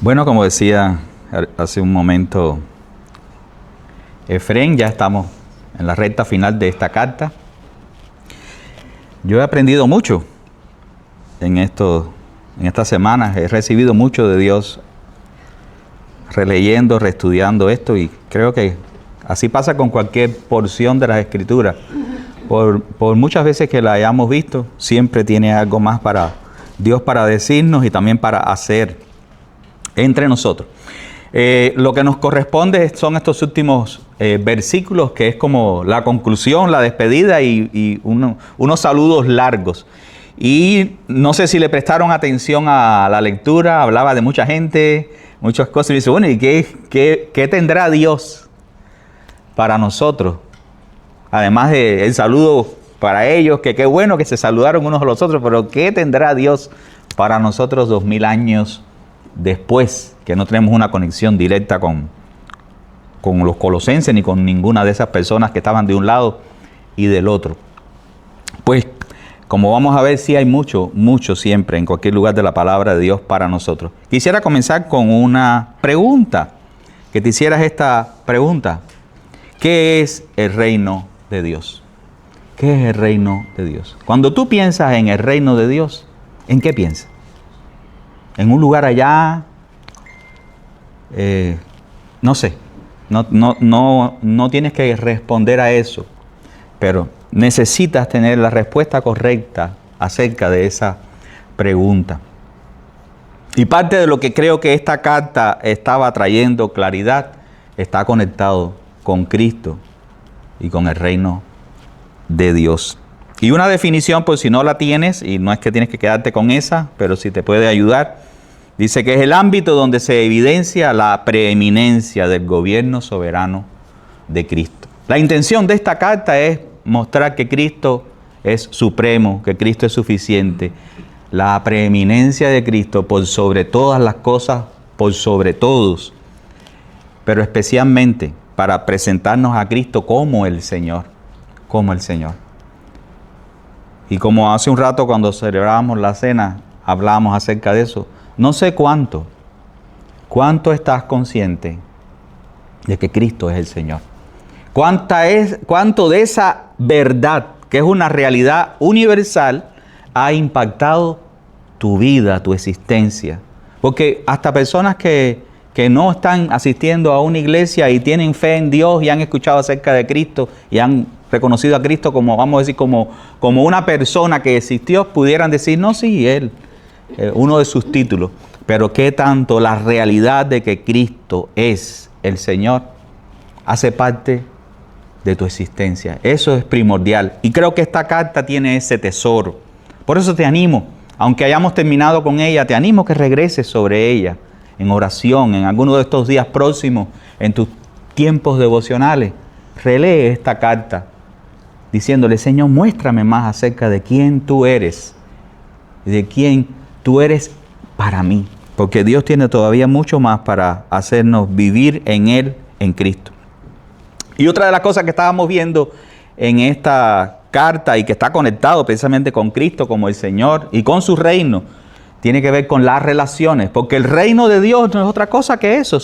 Bueno, como decía hace un momento Efrén, ya estamos en la recta final de esta carta. Yo he aprendido mucho en estas semanas, he recibido mucho de Dios releyendo, reestudiando esto, y creo que así pasa con cualquier porción de las Escrituras. Por muchas veces que la hayamos visto, siempre tiene algo más para Dios para decirnos y también para hacer entre nosotros. Lo que nos corresponde son estos últimos versículos, que es como la conclusión, la despedida y unos saludos largos. Y no sé si le prestaron atención a la lectura, hablaba de mucha gente, muchas cosas, y dice, bueno, ¿y qué tendrá Dios para nosotros? Además del saludo para ellos, que qué bueno que se saludaron unos a los otros, pero ¿qué tendrá Dios para nosotros 2000 años después, que no tenemos una conexión directa con los colosenses ni con ninguna de esas personas que estaban de un lado y del otro? Pues, como vamos a ver, sí hay mucho siempre en cualquier lugar de la palabra de Dios para nosotros. Quisiera comenzar con una pregunta, que te hicieras esta pregunta. ¿Qué es el reino de Dios? ¿Qué es el reino de Dios? Cuando tú piensas en el reino de Dios, ¿en qué piensas? ¿En un lugar allá? No sé. No tienes que responder a eso, pero necesitas tener la respuesta correcta acerca de esa pregunta. Y parte de lo que creo que esta carta estaba trayendo claridad está conectado con Cristo y con el reino de Dios. Y una definición, por si no la tienes, y no es que tienes que quedarte con esa, pero si te puede ayudar, dice que es el ámbito donde se evidencia la preeminencia del gobierno soberano de Cristo. La intención de esta carta es mostrar que Cristo es supremo, que Cristo es suficiente. La preeminencia de Cristo por sobre todas las cosas, por sobre todos, pero especialmente para presentarnos a Cristo como el Señor, como el Señor. Y como hace un rato cuando celebrábamos la cena, hablábamos acerca de eso. No sé cuánto estás consciente de que Cristo es el Señor. Cuánto de esa verdad, que es una realidad universal, ha impactado tu vida, tu existencia. Porque hasta personas que no están asistiendo a una iglesia y tienen fe en Dios y han escuchado acerca de Cristo y han reconocido a Cristo como, vamos a decir, como una persona que existió, pudieran decir, no, sí, Él, uno de sus títulos. Pero qué tanto la realidad de que Cristo es el Señor hace parte de tu existencia. Eso es primordial. Y creo que esta carta tiene ese tesoro. Por eso te animo, aunque hayamos terminado con ella, te animo que regreses sobre ella en oración, en alguno de estos días próximos, en tus tiempos devocionales. Relee esta carta diciéndole, Señor, muéstrame más acerca de quién tú eres y de quién tú eres para mí. Porque Dios tiene todavía mucho más para hacernos vivir en Él, en Cristo. Y otra de las cosas que estábamos viendo en esta carta y que está conectado precisamente con Cristo como el Señor y con su reino, tiene que ver con las relaciones. Porque el reino de Dios no es otra cosa que eso.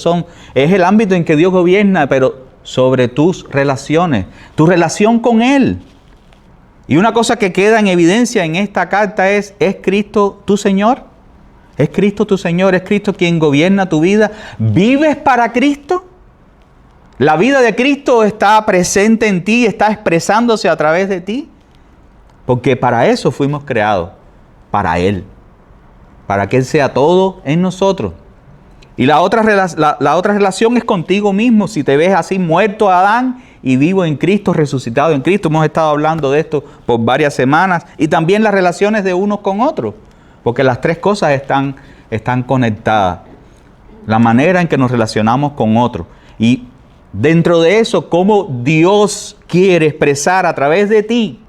Es el ámbito en que Dios gobierna, pero sobre tus relaciones, tu relación con Él. Y una cosa que queda en evidencia en esta carta ¿es Cristo tu Señor? ¿Es Cristo tu Señor? ¿Es Cristo quien gobierna tu vida? ¿Vives para Cristo? ¿La vida de Cristo está presente en ti, está expresándose a través de ti? Porque para eso fuimos creados, para Él, para que Él sea todo en nosotros. Y la otra relación es contigo mismo. Si te ves así muerto a Adán y vivo en Cristo, resucitado en Cristo. Hemos estado hablando de esto por varias semanas. Y también las relaciones de unos con otros. Porque las tres cosas están conectadas. La manera en que nos relacionamos con otros. Y dentro de eso, cómo Dios quiere expresar a través de ti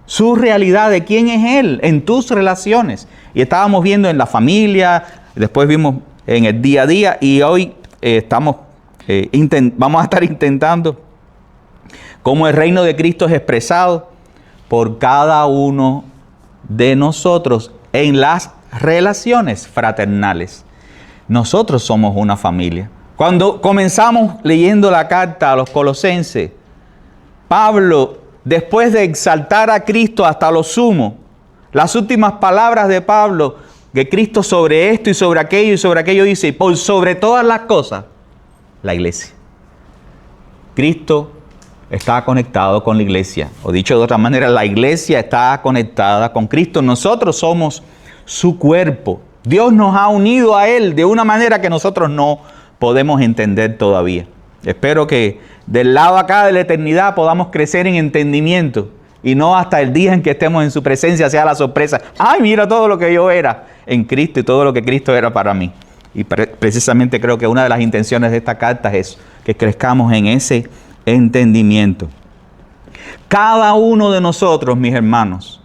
su realidad de quién es Él en tus relaciones. Y estábamos viendo en la familia, después vimos en el día a día, y hoy vamos a estar intentando cómo el reino de Cristo es expresado por cada uno de nosotros en las relaciones fraternales. Nosotros somos una familia. Cuando comenzamos leyendo la carta a los Colosenses, Pablo, después de exaltar a Cristo hasta lo sumo, las últimas palabras de Pablo, que Cristo sobre esto y sobre aquello dice, por sobre todas las cosas, la iglesia. Cristo está conectado con la iglesia. O dicho de otra manera, la iglesia está conectada con Cristo. Nosotros somos su cuerpo. Dios nos ha unido a Él de una manera que nosotros no podemos entender todavía. Espero que del lado acá de la eternidad podamos crecer en entendimiento y no hasta el día en que estemos en su presencia sea la sorpresa. ¡Ay, mira todo lo que yo era en Cristo y todo lo que Cristo era para mí! Y precisamente creo que una de las intenciones de esta carta es que crezcamos en ese entendimiento. Cada uno de nosotros, mis hermanos,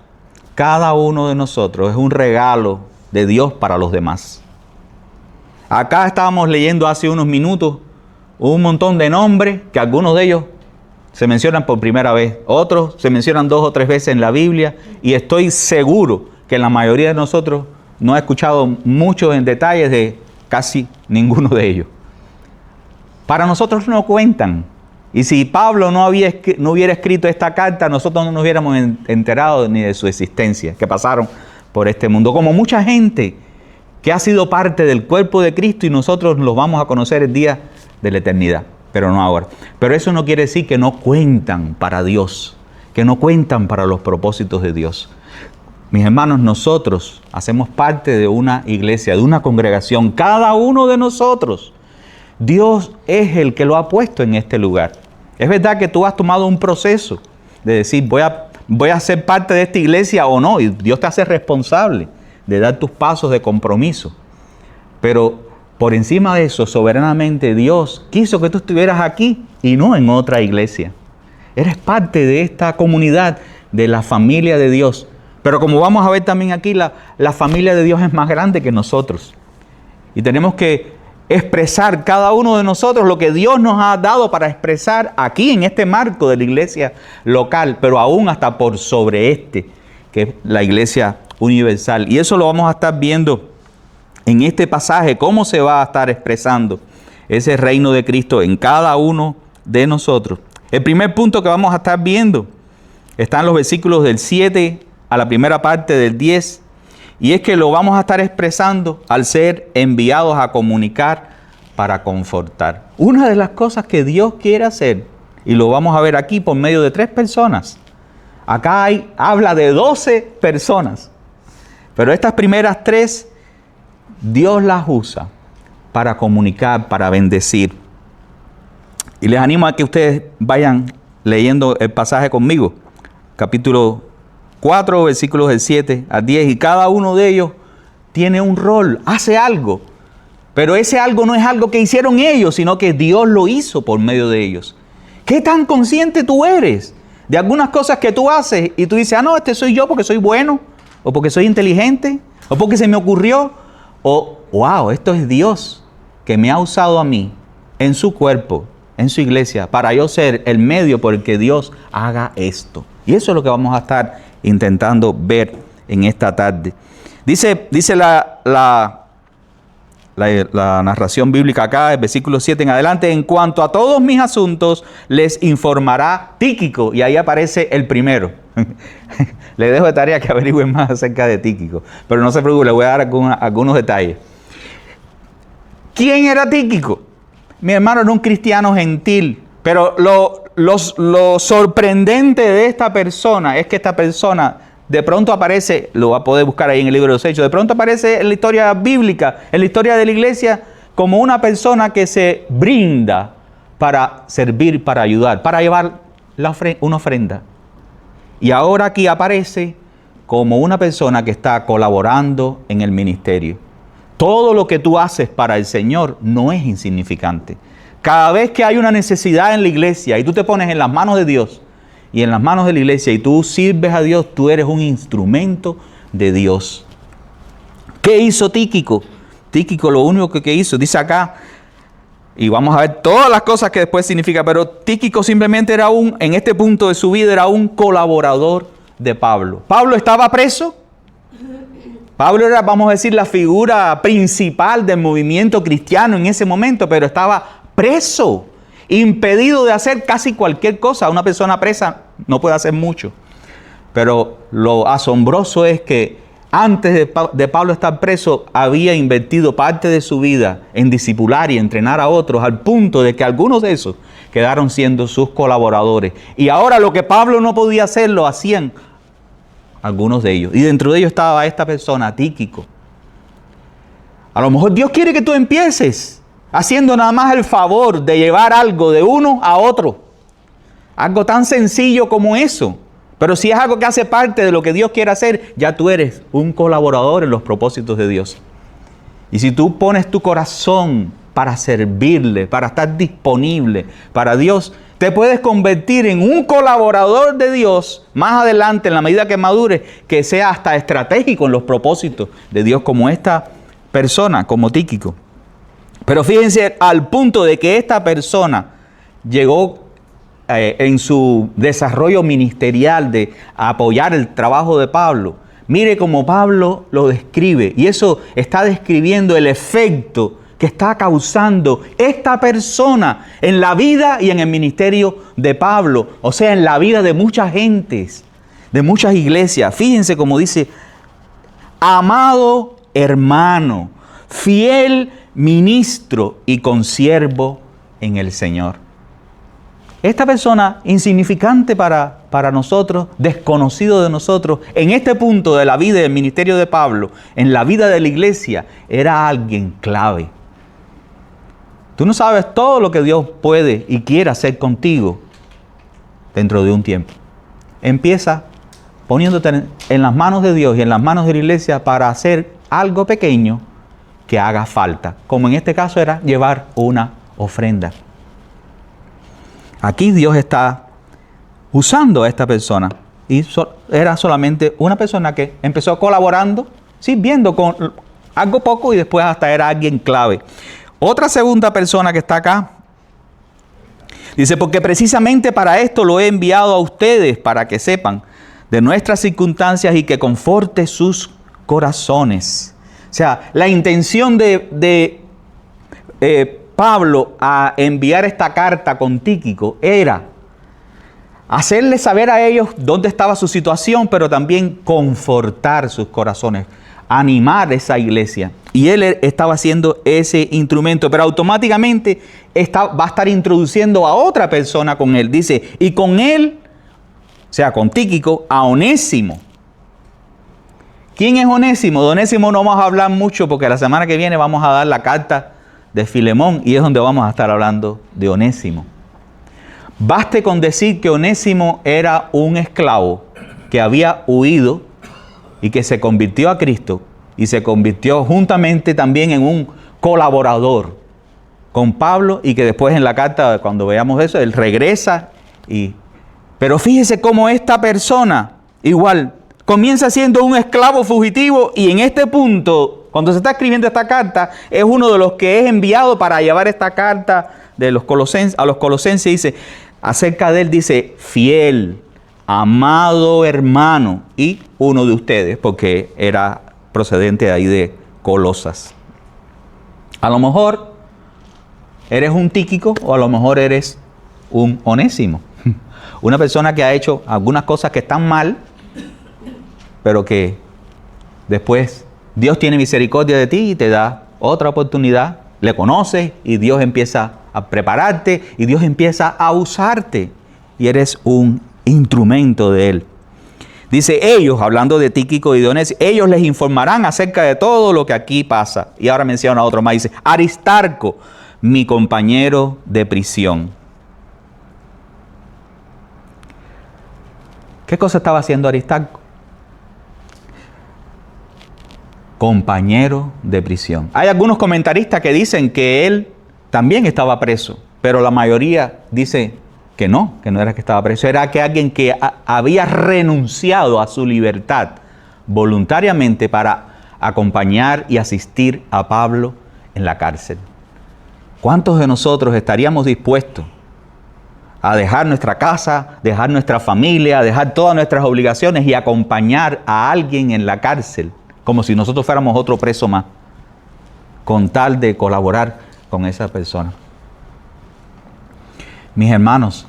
cada uno de nosotros es un regalo de Dios para los demás. Acá estábamos leyendo hace unos minutos un montón de nombres que algunos de ellos se mencionan por primera vez, otros se mencionan 2 o 3 veces en la Biblia y estoy seguro que la mayoría de nosotros no ha escuchado muchos en detalles de casi ninguno de ellos. Para nosotros no cuentan. Y si Pablo no hubiera escrito esta carta, nosotros no nos hubiéramos enterado ni de su existencia, que pasaron por este mundo. Como mucha gente que ha sido parte del cuerpo de Cristo y nosotros los vamos a conocer el día de la eternidad, pero no ahora. Pero eso no quiere decir que no cuentan para Dios, que no cuentan para los propósitos de Dios. Mis hermanos, nosotros hacemos parte de una iglesia, de una congregación, cada uno de nosotros. Dios es el que lo ha puesto en este lugar. Es verdad que tú has tomado un proceso de decir, voy a ser parte de esta iglesia o no, y Dios te hace responsable de dar tus pasos de compromiso. Pero por encima de eso, soberanamente Dios quiso que tú estuvieras aquí y no en otra iglesia. Eres parte de esta comunidad, de la familia de Dios. Pero como vamos a ver también aquí, la familia de Dios es más grande que nosotros. Y tenemos que expresar cada uno de nosotros lo que Dios nos ha dado para expresar aquí en este marco de la iglesia local, pero aún hasta por sobre que es la iglesia universal. Y eso lo vamos a estar viendo en este pasaje, cómo se va a estar expresando ese reino de Cristo en cada uno de nosotros. El primer punto que vamos a estar viendo está en los versículos del 7 a la primera parte del 10, y es que lo vamos a estar expresando al ser enviados a comunicar para confortar. Una de las cosas que Dios quiere hacer, y lo vamos a ver aquí por medio de 3 personas. Acá habla de 12 personas, pero estas primeras 3, Dios las usa para comunicar, para bendecir. Y les animo a que ustedes vayan leyendo el pasaje conmigo, capítulo 4, versículos del 7 al 10, y cada uno de ellos tiene un rol, hace algo, pero ese algo no es algo que hicieron ellos, sino que Dios lo hizo por medio de ellos. ¿Qué tan consciente tú eres de algunas cosas que tú haces y tú dices, no, este soy yo porque soy bueno, o porque soy inteligente, o porque se me ocurrió, o wow, esto es Dios que me ha usado a mí en su cuerpo, en su iglesia, para yo ser el medio por el que Dios haga esto? Y eso es lo que vamos a estar intentando ver en esta tarde. Dice la narración bíblica acá, el versículo 7 en adelante: en cuanto a todos mis asuntos, les informará Tíquico. Y ahí aparece el primero. Le dejo de tarea que averigüen más acerca de Tíquico, pero no se preocupe, le voy a dar algunos detalles. ¿Quién era Tíquico? Mi hermano era un cristiano gentil, pero lo sorprendente de esta persona es que esta persona de pronto aparece, lo va a poder buscar ahí en el libro de los Hechos, de pronto aparece en la historia bíblica, en la historia de la iglesia, como una persona que se brinda para servir, para ayudar, para llevar una ofrenda. Y ahora aquí aparece como una persona que está colaborando en el ministerio. Todo lo que tú haces para el Señor no es insignificante. Cada vez que hay una necesidad en la iglesia y tú te pones en las manos de Dios y en las manos de la iglesia y tú sirves a Dios, tú eres un instrumento de Dios. ¿Qué hizo Tíquico? Tíquico lo único que hizo, dice acá, y vamos a ver todas las cosas que después significa, pero Tíquico simplemente era en este punto de su vida, era un colaborador de Pablo. Pablo estaba preso. Pablo era, vamos a decir, la figura principal del movimiento cristiano en ese momento, pero estaba preso, impedido de hacer casi cualquier cosa. Una persona presa no puede hacer mucho. Pero lo asombroso es que antes de Pablo estar preso, había invertido parte de su vida en discipular y entrenar a otros, al punto de que algunos de esos quedaron siendo sus colaboradores. Y ahora lo que Pablo no podía hacer, lo hacían algunos de ellos. Y dentro de ellos estaba esta persona, Tíquico. A lo mejor Dios quiere que tú empieces haciendo nada más el favor de llevar algo de uno a otro. Algo tan sencillo como eso. Pero si es algo que hace parte de lo que Dios quiere hacer, ya tú eres un colaborador en los propósitos de Dios. Y si tú pones tu corazón para servirle, para estar disponible para Dios, te puedes convertir en un colaborador de Dios más adelante, en la medida que madures, que sea hasta estratégico en los propósitos de Dios, como esta persona, como Tíquico. Pero fíjense, al punto de que esta persona llegó en su desarrollo ministerial de apoyar el trabajo de Pablo. Mire cómo Pablo lo describe, y eso está describiendo el efecto que está causando esta persona en la vida y en el ministerio de Pablo, o sea, en la vida de muchas gentes, de muchas iglesias. Fíjense cómo dice: amado hermano, fiel ministro y consiervo en el Señor. Esta persona insignificante para nosotros, desconocido de nosotros, en este punto de la vida y del ministerio de Pablo, en la vida de la iglesia, era alguien clave. Tú no sabes todo lo que Dios puede y quiere hacer contigo dentro de un tiempo. Empieza poniéndote en las manos de Dios y en las manos de la iglesia para hacer algo pequeño que haga falta. Como en este caso era llevar una ofrenda. Aquí Dios está usando a esta persona. Y era solamente una persona que empezó colaborando, sirviendo con algo poco, y después hasta era alguien clave. Otra segunda persona que está acá dice: porque precisamente para esto lo he enviado a ustedes, para que sepan de nuestras circunstancias y que conforte sus corazones. O sea, la intención de Pablo a enviar esta carta con Tíquico era hacerles saber a ellos dónde estaba su situación, pero también confortar sus corazones, animar esa iglesia. Y él estaba haciendo ese instrumento, pero automáticamente va a estar introduciendo a otra persona con él. Dice: y con él, o sea, con Tíquico, a Onésimo. ¿Quién es Onésimo? De Onésimo no vamos a hablar mucho, porque la semana que viene vamos a dar la carta de Filemón, y es donde vamos a estar hablando de Onésimo. Baste con decir que Onésimo era un esclavo que había huido y que se convirtió a Cristo, y se convirtió juntamente también en un colaborador con Pablo, y que después en la carta, cuando veamos eso, él regresa. Pero fíjese cómo esta persona igual comienza siendo un esclavo fugitivo, y en este punto, cuando se está escribiendo esta carta, es uno de los que es enviado para llevar esta carta a los colosenses. Dice acerca de él, dice: fiel, amado hermano, y uno de ustedes, porque era procedente de ahí de Colosas. A lo mejor eres un Tíquico, o a lo mejor eres un Onésimo. Una persona que ha hecho algunas cosas que están mal, pero que después Dios tiene misericordia de ti y te da otra oportunidad. Le conoces y Dios empieza a prepararte y Dios empieza a usarte, y eres un instrumento de Él. Dice: ellos, hablando de Tíquico y de Onésimo, ellos les informarán acerca de todo lo que aquí pasa. Y ahora menciona a otro más, dice: Aristarco, mi compañero de prisión. ¿Qué cosa estaba haciendo Aristarco? Compañero de prisión. Hay algunos comentaristas que dicen que él también estaba preso, pero la mayoría dice que no era que estaba preso, era que alguien que había renunciado a su libertad voluntariamente para acompañar y asistir a Pablo en la cárcel. ¿Cuántos de nosotros estaríamos dispuestos a dejar nuestra casa, dejar nuestra familia, dejar todas nuestras obligaciones y acompañar a alguien en la cárcel como si nosotros fuéramos otro preso más, con tal de colaborar con esa persona. Mis hermanos,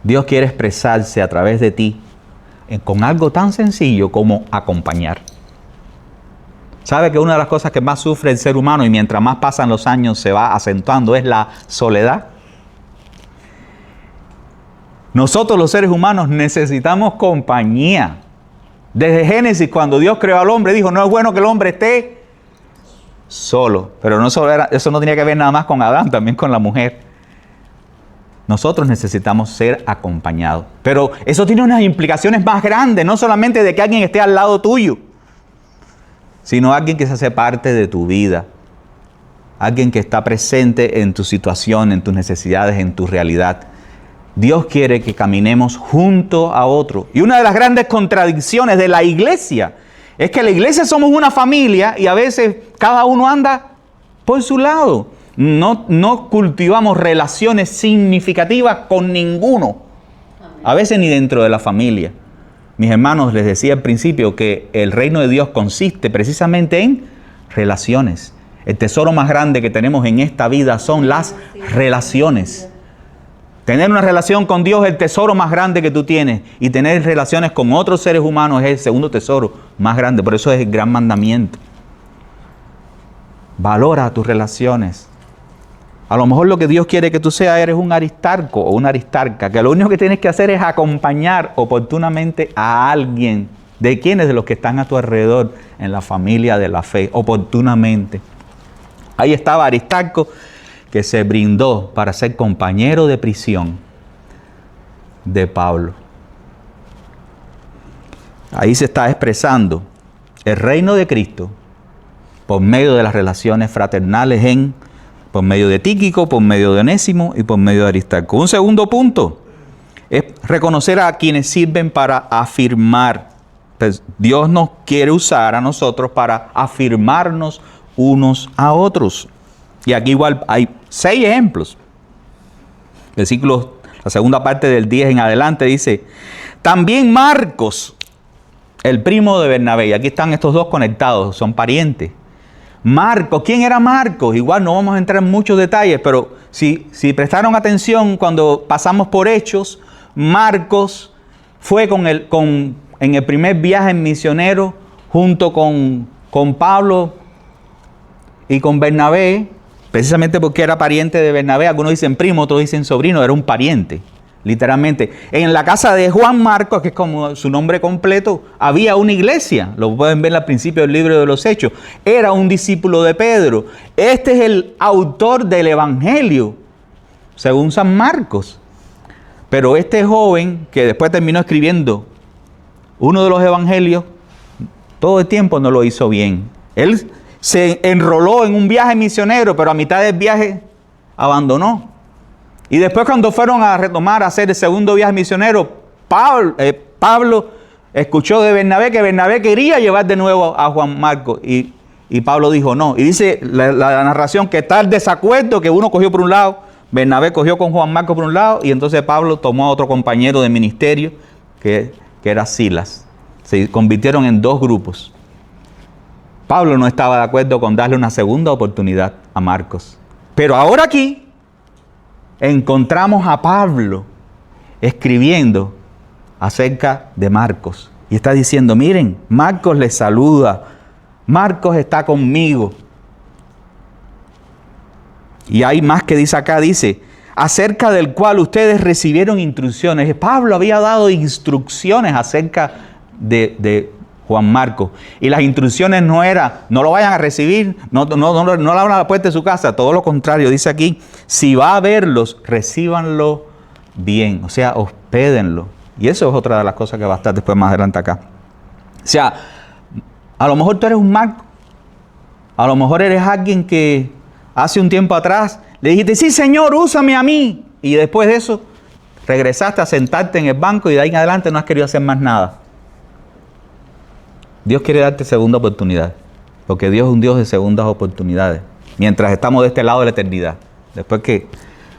Dios quiere expresarse a través de ti con algo tan sencillo como acompañar. ¿Sabe que una de las cosas que más sufre el ser humano y mientras más pasan los años se va acentuando es la soledad? Nosotros los seres humanos necesitamos compañía. Desde Génesis, cuando Dios creó al hombre, dijo, no es bueno que el hombre esté solo. Pero no solo eso no tenía que ver nada más con Adán, también con la mujer. Nosotros necesitamos ser acompañados. Pero eso tiene unas implicaciones más grandes, no solamente de que alguien esté al lado tuyo, sino alguien que se hace parte de tu vida. Alguien que está presente en tu situación, en tus necesidades, en tu realidad. Dios quiere que caminemos junto a otro. Y una de las grandes contradicciones de la iglesia es que la iglesia somos una familia y a veces cada uno anda por su lado. No cultivamos relaciones significativas con ninguno. A veces ni dentro de la familia. Mis hermanos, les decía al principio que el reino de Dios consiste precisamente en relaciones. El tesoro más grande que tenemos en esta vida son las relaciones. Tener una relación con Dios es el tesoro más grande que tú tienes. Y tener relaciones con otros seres humanos es el segundo tesoro más grande. Por eso es el gran mandamiento. Valora tus relaciones. A lo mejor lo que Dios quiere que tú seas, eres un aristarco o una aristarca, que lo único que tienes que hacer es acompañar oportunamente a alguien. ¿De quiénes? De los que están a tu alrededor en la familia de la fe, oportunamente. Ahí estaba Aristarco, que se brindó para ser compañero de prisión de Pablo. Ahí se está expresando el reino de Cristo por medio de las relaciones fraternales por medio de Tíquico, por medio de Onésimo y por medio de Aristarco. Un segundo punto es reconocer a quienes sirven para afirmar. Pues Dios nos quiere usar a nosotros para afirmarnos unos a otros. Y aquí igual hay 6 ejemplos. Versículos, la segunda parte del 10 en adelante dice, también Marcos, el primo de Bernabé. Y aquí están estos dos conectados, son parientes. Marcos, ¿quién era Marcos? Igual no vamos a entrar en muchos detalles, pero si prestaron atención cuando pasamos por Hechos, Marcos fue en el primer viaje misionero junto con Pablo y con Bernabé, precisamente porque era pariente de Bernabé. Algunos dicen primo, otros dicen sobrino, era un pariente. Literalmente, en la casa de Juan Marcos, que es como su nombre completo, había una iglesia. Lo pueden ver al principio del libro de los Hechos. Era un discípulo de Pedro. Este es el autor del Evangelio, según San Marcos. Pero este joven, que después terminó escribiendo uno de los evangelios, todo el tiempo no lo hizo bien. Él se enroló en un viaje misionero, pero a mitad del viaje abandonó. Y después cuando fueron a retomar, a hacer el segundo viaje misionero, Pablo escuchó de Bernabé que Bernabé quería llevar de nuevo a Juan Marcos. Y Pablo dijo no. Y dice la narración que está el desacuerdo, que uno cogió por un lado, Bernabé cogió con Juan Marcos por un lado, y entonces Pablo tomó a otro compañero de ministerio, que era Silas. Se convirtieron en 2 grupos. Pablo no estaba de acuerdo con darle una segunda oportunidad a Marcos. Pero ahora aquí encontramos a Pablo escribiendo acerca de Marcos. Y está diciendo, miren, Marcos les saluda. Marcos está conmigo. Y hay más que dice acá, dice, acerca del cual ustedes recibieron instrucciones. Pablo había dado instrucciones acerca de Juan Marcos. Y las instrucciones no era, no lo vayan a recibir, no le abran la puerta de su casa. Todo lo contrario, dice aquí, si va a verlos, recíbanlo bien. O sea, hospédenlo. Y eso es otra de las cosas que va a estar después más adelante acá. O sea, a lo mejor tú eres un Marco. A lo mejor eres alguien que hace un tiempo atrás le dijiste, sí Señor, úsame a mí. Y después de eso, regresaste a sentarte en el banco y de ahí en adelante no has querido hacer más nada. Dios quiere darte segunda oportunidad, porque Dios es un Dios de segundas oportunidades, mientras estamos de este lado de la eternidad. Después que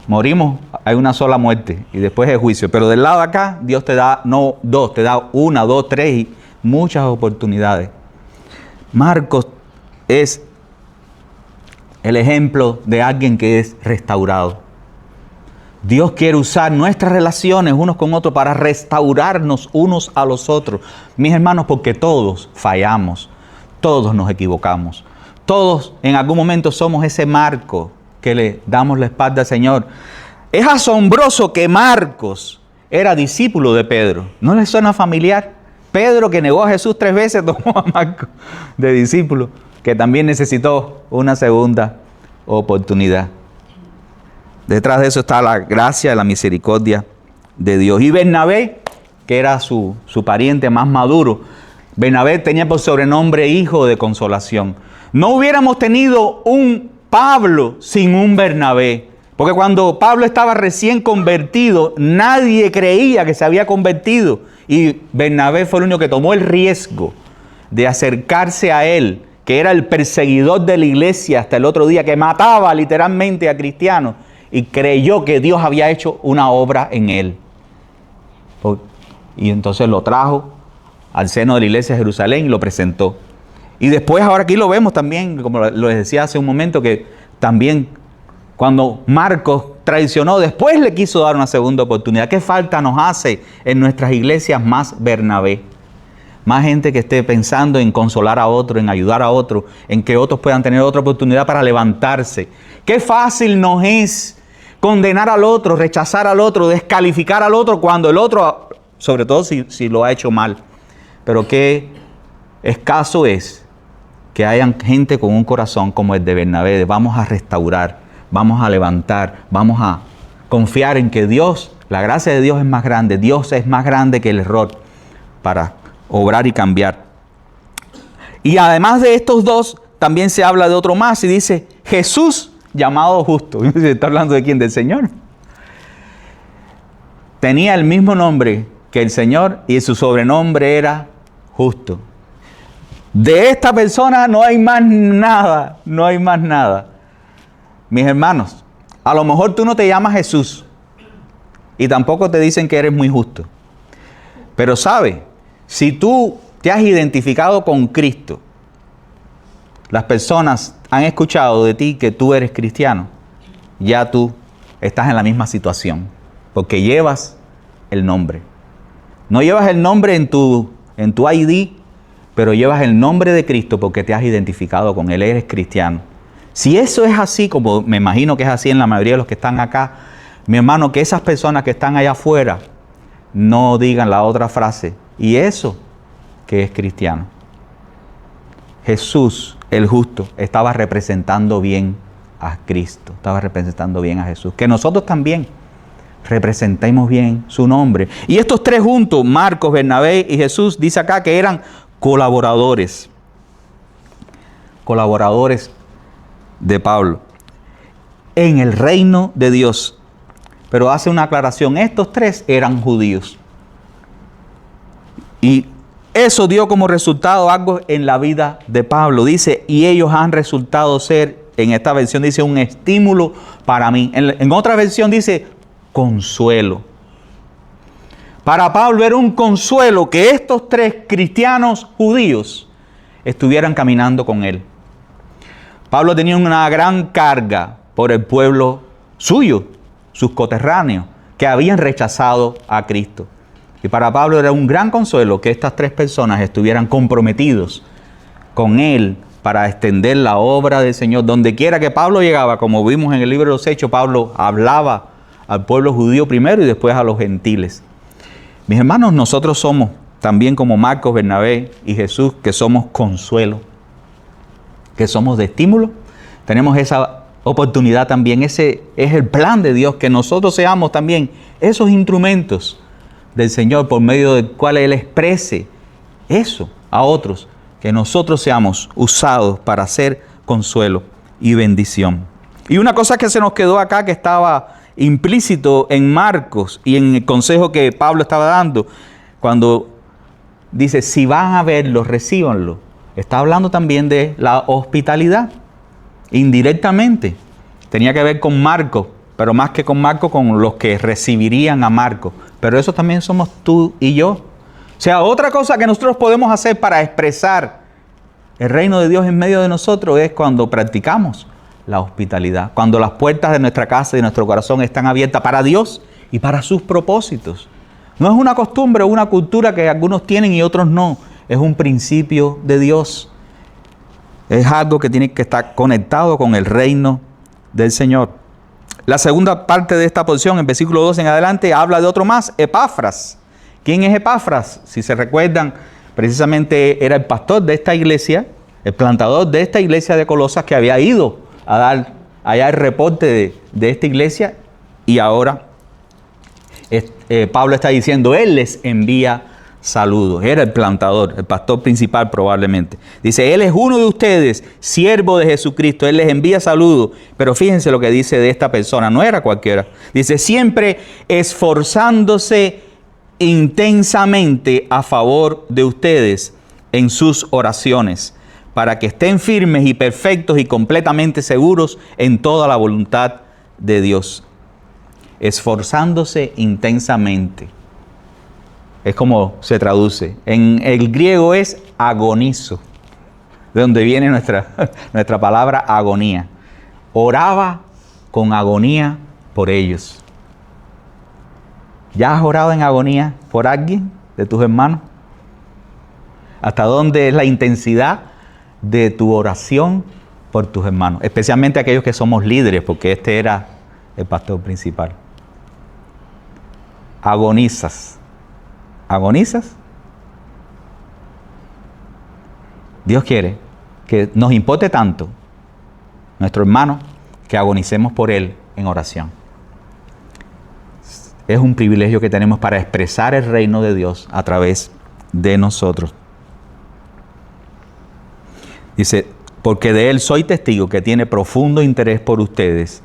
morimos, hay una sola muerte y después el juicio. Pero del lado de acá, Dios te da, no 2, te da 1, 2, 3, muchas oportunidades. Marcos es el ejemplo de alguien que es restaurado. Dios quiere usar nuestras relaciones unos con otros para restaurarnos unos a los otros. Mis hermanos, porque todos fallamos, todos nos equivocamos. Todos en algún momento somos ese Marcos que le damos la espalda al Señor. Es asombroso que Marcos era discípulo de Pedro. ¿No les suena familiar? Pedro, que negó a Jesús 3 veces, tomó a Marcos de discípulo, que también necesitó una segunda oportunidad. Detrás de eso está la gracia y la misericordia de Dios. Y Bernabé, que era su pariente más maduro, Bernabé tenía por sobrenombre hijo de consolación. No hubiéramos tenido un Pablo sin un Bernabé. Porque cuando Pablo estaba recién convertido, nadie creía que se había convertido. Y Bernabé fue el único que tomó el riesgo de acercarse a él, que era el perseguidor de la iglesia hasta el otro día, que mataba literalmente a cristianos, y creyó que Dios había hecho una obra en él. Y entonces lo trajo al seno de la iglesia de Jerusalén y lo presentó. Y después, ahora aquí lo vemos también, como lo decía hace un momento, que también cuando Marcos traicionó, después le quiso dar una segunda oportunidad. ¿Qué falta nos hace en nuestras iglesias más Bernabé? Más gente que esté pensando en consolar a otro, en ayudar a otro, en que otros puedan tener otra oportunidad para levantarse. Qué fácil nos es condenar al otro, rechazar al otro, descalificar al otro cuando el otro, sobre todo si lo ha hecho mal. Pero qué escaso es que hayan gente con un corazón como el de Bernabé, de vamos a restaurar, vamos a levantar, vamos a confiar en que Dios, la gracia de Dios es más grande, Dios es más grande que el error para obrar y cambiar. Y además de estos dos, también se habla de otro más y dice Jesús llamado justo. ¿Se está hablando de quién? Del Señor. Tenía el mismo nombre que el Señor y su sobrenombre era justo. De esta persona no hay más nada, no hay más nada. Mis hermanos, a lo mejor tú no te llamas Jesús y tampoco te dicen que eres muy justo. Pero sabe, si tú te has identificado con Cristo, las personas han escuchado de ti que tú eres cristiano, ya tú estás en la misma situación, porque llevas el nombre. No llevas el nombre en tu ID, pero llevas el nombre de Cristo porque te has identificado con Él, eres cristiano. Si eso es así, como me imagino que es así en la mayoría de los que están acá, mi hermano, que esas personas que están allá afuera no digan la otra frase, y eso que es cristiano. Jesús, el justo, estaba representando bien a Cristo, estaba representando bien a Jesús. Que nosotros también representemos bien su nombre. Y estos tres juntos, Marcos, Bernabé y Jesús, dice acá que eran colaboradores. Colaboradores de Pablo en el reino de Dios. Pero hace una aclaración, estos tres eran judíos. Y eso dio como resultado algo en la vida de Pablo. Dice, y ellos han resultado ser, en esta versión dice, un estímulo para mí. En otra versión dice, consuelo. Para Pablo era un consuelo que estos tres cristianos judíos estuvieran caminando con él. Pablo tenía una gran carga por el pueblo suyo, sus coterráneos, que habían rechazado a Cristo. Y para Pablo era un gran consuelo que estas tres personas estuvieran comprometidos con él para extender la obra del Señor. Donde quiera que Pablo llegaba, como vimos en el libro de los Hechos, Pablo hablaba al pueblo judío primero y después a los gentiles. Mis hermanos, nosotros somos también como Marcos, Bernabé y Jesús, que somos consuelo, que somos de estímulo. Tenemos esa oportunidad también, ese es el plan de Dios, que nosotros seamos también esos instrumentos del Señor por medio del cual Él exprese eso a otros, que nosotros seamos usados para hacer consuelo y bendición. Y una cosa que se nos quedó acá, que estaba implícito en Marcos y en el consejo que Pablo estaba dando, cuando dice, si van a verlo, recíbanlo. Está hablando también de la hospitalidad, indirectamente. Tenía que ver con Marcos, pero más que con Marcos, con los que recibirían a Marcos. Pero eso también somos tú y yo. O sea, otra cosa que nosotros podemos hacer para expresar el reino de Dios en medio de nosotros es cuando practicamos la hospitalidad, cuando las puertas de nuestra casa y de nuestro corazón están abiertas para Dios y para sus propósitos. No es una costumbre o una cultura que algunos tienen y otros no. Es un principio de Dios. Es algo que tiene que estar conectado con el reino del Señor. La segunda parte de esta porción, en versículo 2 en adelante, habla de otro más, Epafras. ¿Quién es Epafras? Si se recuerdan, precisamente era el pastor de esta iglesia, el plantador de esta iglesia de Colosas, que había ido a dar allá el reporte de esta iglesia, y ahora Pablo está diciendo, él les envía saludos. Era el plantador, el pastor principal probablemente. Dice, él es uno de ustedes, siervo de Jesucristo, él les envía saludos. Pero fíjense lo que dice de esta persona, no era cualquiera. Dice, siempre esforzándose intensamente a favor de ustedes en sus oraciones, para que estén firmes y perfectos y completamente seguros en toda la voluntad de Dios. Esforzándose intensamente. Es como se traduce. En el griego es agonizo, de donde viene nuestra palabra agonía. Oraba con agonía por ellos. ¿Ya has orado en agonía por alguien de tus hermanos? ¿Hasta dónde es la intensidad de tu oración por tus hermanos? Especialmente aquellos que somos líderes, porque este era el pastor principal. Agonizas. ¿Agonizas? Dios quiere que nos importe tanto nuestro hermano que agonicemos por él en oración. Es un privilegio que tenemos para expresar el reino de Dios a través de nosotros. Dice, porque de él soy testigo que tiene profundo interés por ustedes.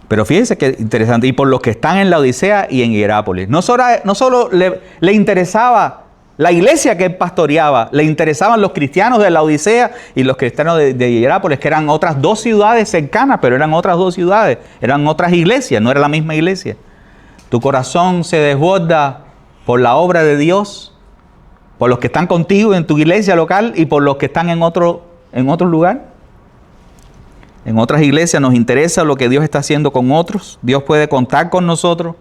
Pero fíjense que interesante, y por los que están en Laodicea y en Hierápolis. No solo le interesaba la iglesia que él pastoreaba, le interesaban los cristianos de Laodicea y los cristianos de Hierápolis, que eran otras dos ciudades cercanas, pero eran otras dos ciudades, eran otras iglesias, no era la misma iglesia. Tu corazón se desborda por la obra de Dios, por los que están contigo en tu iglesia local y por los que están en otro lugar. En otras iglesias nos interesa lo que Dios está haciendo con otros. Dios puede contar con nosotros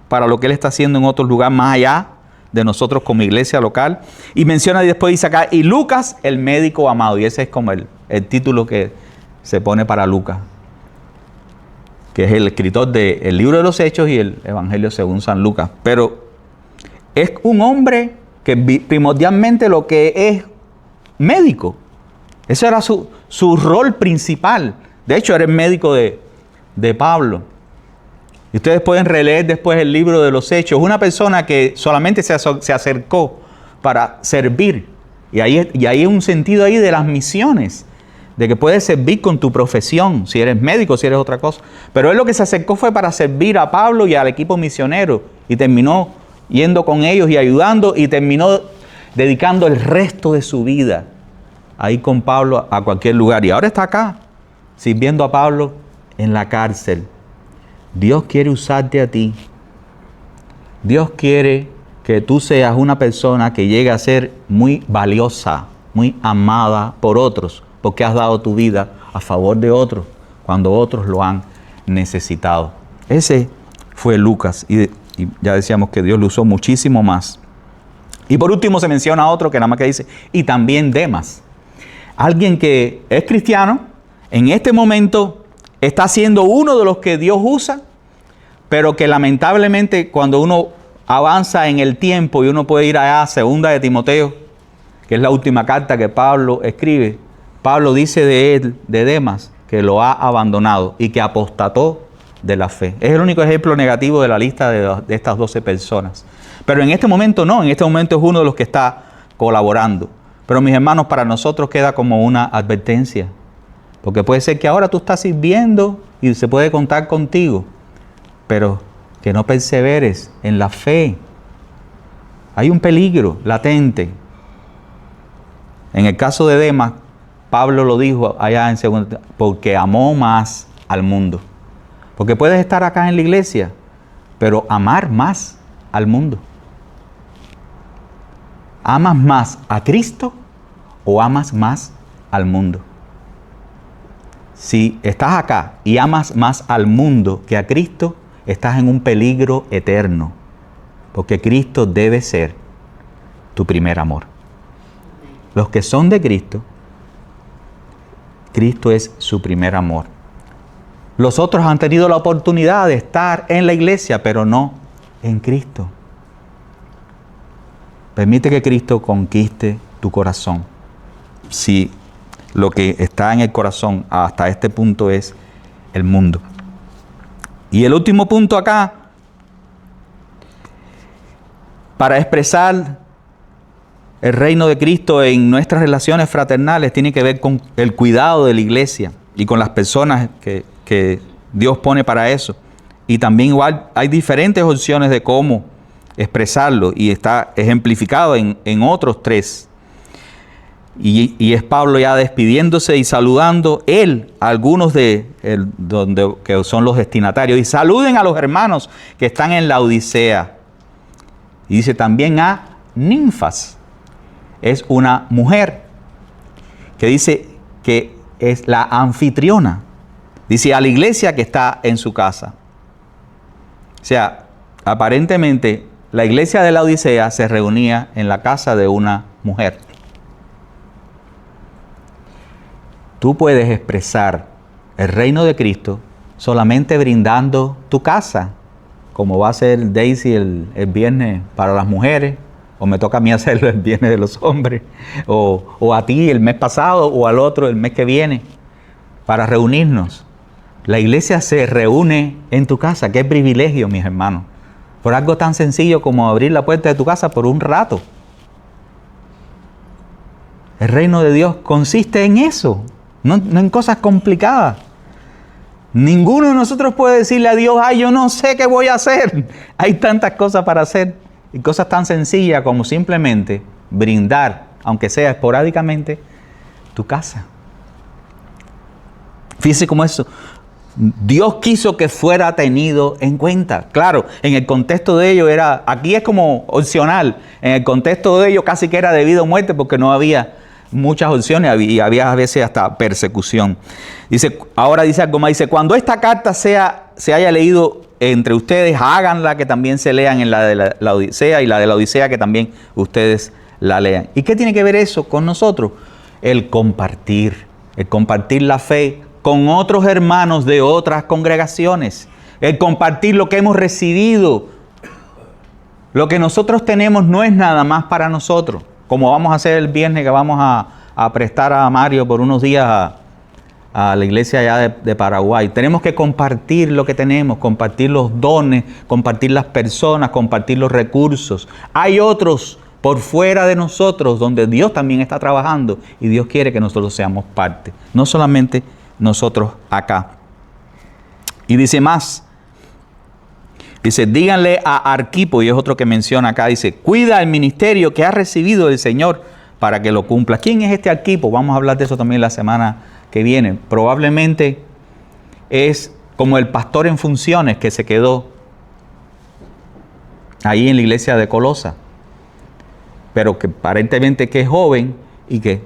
para lo que Él está haciendo en otros lugares más allá de nosotros como iglesia local. Y menciona y después dice acá, y Lucas, el médico amado. Y ese es como el título que se pone para Lucas, que es el escritor del libro de los Hechos y el Evangelio según San Lucas. Pero es un hombre que primordialmente lo que es médico. Ese era su rol principal. De hecho, era el médico de Pablo. Y ustedes pueden releer después el libro de los Hechos. Una persona que solamente se acercó para servir. Y hay un sentido ahí de las misiones, de que puedes servir con tu profesión, si eres médico, si eres otra cosa. Pero él lo que se acercó fue para servir a Pablo y al equipo misionero. Y terminó yendo con ellos y ayudando y terminó dedicando el resto de su vida ahí con Pablo a cualquier lugar. Y ahora está acá, sirviendo a Pablo en la cárcel. Dios quiere usarte a ti. Dios quiere que tú seas una persona que llegue a ser muy valiosa, muy amada por otros, porque has dado tu vida a favor de otros, cuando otros lo han necesitado. Ese fue Lucas, y ya decíamos que Dios lo usó muchísimo más. Y por último se menciona a otro que nada más que dice, y también Demas. Alguien que es cristiano, en este momento está siendo uno de los que Dios usa, pero que lamentablemente cuando uno avanza en el tiempo y uno puede ir allá a Segunda de Timoteo, que es la última carta que Pablo escribe, Pablo dice de él, de Demas, que lo ha abandonado y que apostató de la fe. Es el único ejemplo negativo de la lista de estas 12 personas. Pero en este momento no, en este momento es uno de los que está colaborando. Pero mis hermanos, para nosotros queda como una advertencia. Porque puede ser que ahora tú estás sirviendo y se puede contar contigo, pero que no perseveres en la fe. Hay un peligro latente. En el caso de Demas, Pablo lo dijo allá en 2, porque amó más al mundo. Porque puedes estar acá en la iglesia, pero amar más al mundo. ¿Amas más a Cristo o amas más al mundo? Si estás acá y amas más al mundo que a Cristo, estás en un peligro eterno, porque Cristo debe ser tu primer amor. Los que son de Cristo, Cristo es su primer amor. Los otros han tenido la oportunidad de estar en la iglesia, pero no en Cristo. Permite que Cristo conquiste tu corazón. Si lo que está en el corazón hasta este punto es el mundo. Y el último punto acá, para expresar el reino de Cristo en nuestras relaciones fraternales, tiene que ver con el cuidado de la iglesia y con las personas que Dios pone para eso. Y también igual hay diferentes opciones de cómo expresarlo y está ejemplificado en otros 3. Y es Pablo ya despidiéndose y saludando él a algunos que son los destinatarios. Y saluden a los hermanos que están en la Odisea. Y dice también a Ninfas. Es una mujer que dice que es la anfitriona. Dice a la iglesia que está en su casa. O sea, aparentemente la iglesia de la Odisea se reunía en la casa de una mujer. Tú puedes expresar el reino de Cristo solamente brindando tu casa, como va a hacer Daisy el viernes para las mujeres, o me toca a mí hacerlo el viernes de los hombres, o a ti el mes pasado, o al otro el mes que viene, para reunirnos. La iglesia se reúne en tu casa. Qué privilegio, mis hermanos, por algo tan sencillo como abrir la puerta de tu casa por un rato. El reino de Dios consiste en eso. No en cosas complicadas. Ninguno de nosotros puede decirle a Dios, ay, yo no sé qué voy a hacer. Hay tantas cosas para hacer y cosas tan sencillas como simplemente brindar, aunque sea esporádicamente, tu casa. Fíjese cómo eso, Dios quiso que fuera tenido en cuenta. Claro, en el contexto de ello aquí es como opcional. En el contexto de ello casi que era de vida o muerte porque no había muchas opciones y había a veces hasta persecución. Ahora dice algo más, dice, cuando esta carta se haya leído entre ustedes, háganla que también se lean en la de la Odisea y la de la Odisea que también ustedes la lean. ¿Y qué tiene que ver eso con nosotros? El compartir la fe con otros hermanos de otras congregaciones, el compartir lo que hemos recibido. Lo que nosotros tenemos no es nada más para nosotros. Como vamos a hacer el viernes, que vamos a prestar a Mario por unos días a la iglesia allá de Paraguay. Tenemos que compartir lo que tenemos, compartir los dones, compartir las personas, compartir los recursos. Hay otros por fuera de nosotros donde Dios también está trabajando y Dios quiere que nosotros seamos parte. No solamente nosotros acá. Y dice más. Dice, díganle a Arquipo, y es otro que menciona acá, dice, cuida el ministerio que has recibido del Señor para que lo cumpla. ¿Quién es este Arquipo? Vamos a hablar de eso también la semana que viene. Probablemente es como el pastor en funciones que se quedó ahí en la iglesia de Colosa, pero que aparentemente que es joven y que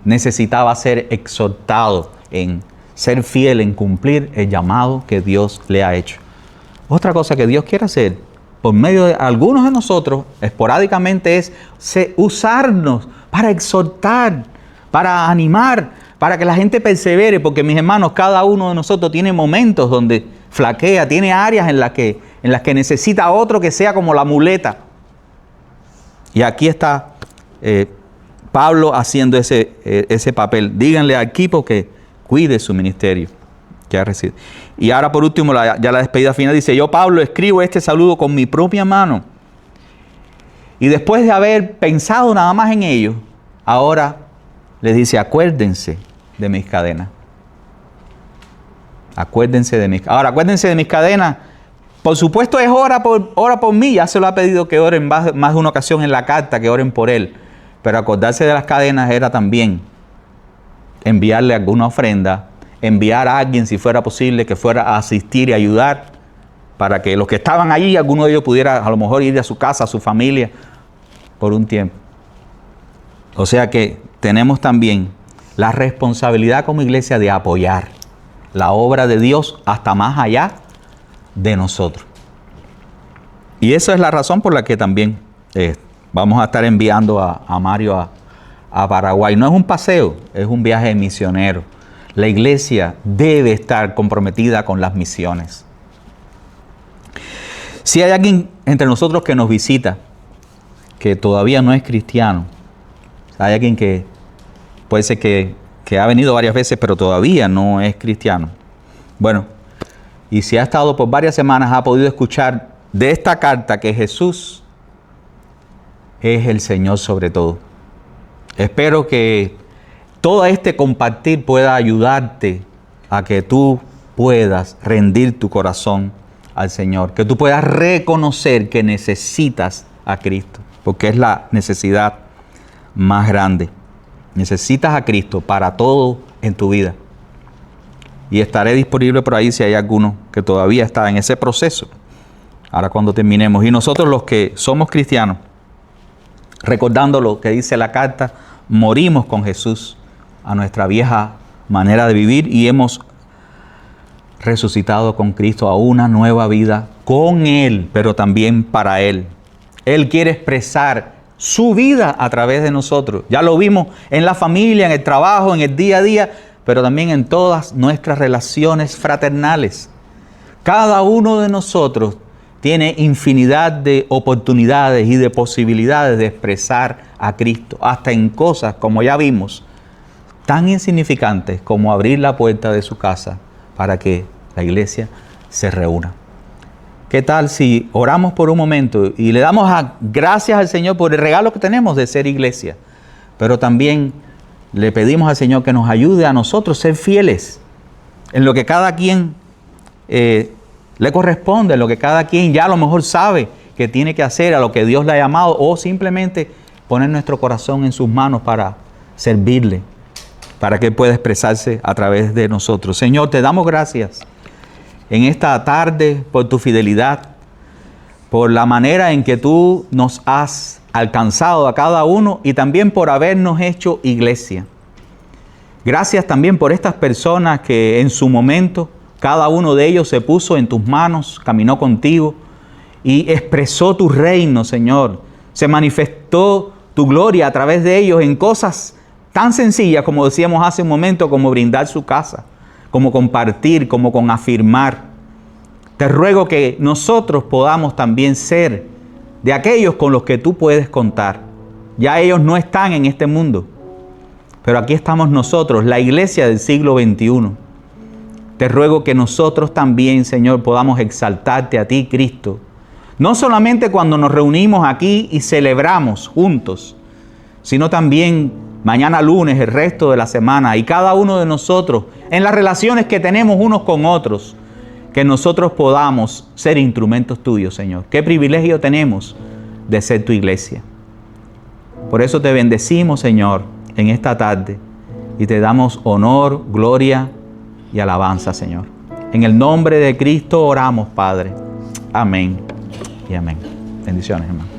necesitaba ser exhortado en ser fiel, en cumplir el llamado que Dios le ha hecho. Otra cosa que Dios quiere hacer por medio de algunos de nosotros, esporádicamente, es usarnos para exhortar, para animar, para que la gente persevere, porque mis hermanos, cada uno de nosotros tiene momentos donde flaquea, tiene áreas en las que necesita a otro que sea como la muleta. Y aquí está Pablo haciendo ese papel. Díganle a Arquipo que cuide su ministerio que ha recibido. Y ahora por último, ya la despedida final dice, yo Pablo escribo este saludo con mi propia mano. Y después de haber pensado nada más en ello, ahora les dice, acuérdense de mis cadenas. Acuérdense de mis cadenas. Ahora, acuérdense de mis cadenas. Por supuesto es ora por mí. Ya se lo ha pedido que oren más de una ocasión en la carta, que oren por él. Pero acordarse de las cadenas era también enviarle alguna ofrenda, enviar a alguien, si fuera posible, que fuera a asistir y ayudar, para que los que estaban allí, alguno de ellos pudiera a lo mejor ir a su casa, a su familia, por un tiempo. O sea que tenemos también la responsabilidad como iglesia de apoyar la obra de Dios hasta más allá de nosotros. Y esa es la razón por la que también vamos a estar enviando a Mario a Paraguay. No es un paseo, es un viaje misionero. La iglesia debe estar comprometida con las misiones. Si hay alguien entre nosotros que nos visita, que todavía no es cristiano, hay alguien que puede ser que ha venido varias veces, pero todavía no es cristiano. Bueno, y si ha estado por varias semanas, ha podido escuchar de esta carta que Jesús es el Señor sobre todo. Espero que todo este compartir pueda ayudarte a que tú puedas rendir tu corazón al Señor, que tú puedas reconocer que necesitas a Cristo, porque es la necesidad más grande. Necesitas a Cristo para todo en tu vida. Y estaré disponible por ahí si hay alguno que todavía está en ese proceso. Ahora cuando terminemos. Y nosotros los que somos cristianos, recordando lo que dice la carta, morimos con Jesús a nuestra vieja manera de vivir y hemos resucitado con Cristo a una nueva vida con Él, pero también para Él. Él quiere expresar su vida a través de nosotros. Ya lo vimos en la familia, en el trabajo, en el día a día, pero también en todas nuestras relaciones fraternales. Cada uno de nosotros tiene infinidad de oportunidades y de posibilidades de expresar a Cristo, hasta en cosas, como ya vimos, tan insignificantes como abrir la puerta de su casa para que la iglesia se reúna. ¿Qué tal si oramos por un momento y le damos gracias al Señor por el regalo que tenemos de ser iglesia? Pero también le pedimos al Señor que nos ayude a nosotros a ser fieles en lo que cada quien le corresponde, en lo que cada quien ya a lo mejor sabe que tiene que hacer, a lo que Dios le ha llamado, o simplemente poner nuestro corazón en sus manos para servirle, para que Él pueda expresarse a través de nosotros. Señor, te damos gracias en esta tarde por tu fidelidad, por la manera en que tú nos has alcanzado a cada uno y también por habernos hecho iglesia. Gracias también por estas personas que en su momento cada uno de ellos se puso en tus manos, caminó contigo y expresó tu reino, Señor. Se manifestó tu gloria a través de ellos en cosas tan sencillas como decíamos hace un momento, como brindar su casa, como compartir, como con afirmar. Te ruego que nosotros podamos también ser de aquellos con los que tú puedes contar. Ya ellos no están en este mundo, pero aquí estamos nosotros, la iglesia del siglo XXI. Te ruego que nosotros también, Señor, podamos exaltarte a ti, Cristo. No solamente cuando nos reunimos aquí y celebramos juntos, sino también mañana lunes, el resto de la semana, y cada uno de nosotros, en las relaciones que tenemos unos con otros, que nosotros podamos ser instrumentos tuyos, Señor. Qué privilegio tenemos de ser tu iglesia. Por eso te bendecimos, Señor, en esta tarde, y te damos honor, gloria y alabanza, Señor. En el nombre de Cristo oramos, Padre. Amén y amén. Bendiciones, hermano.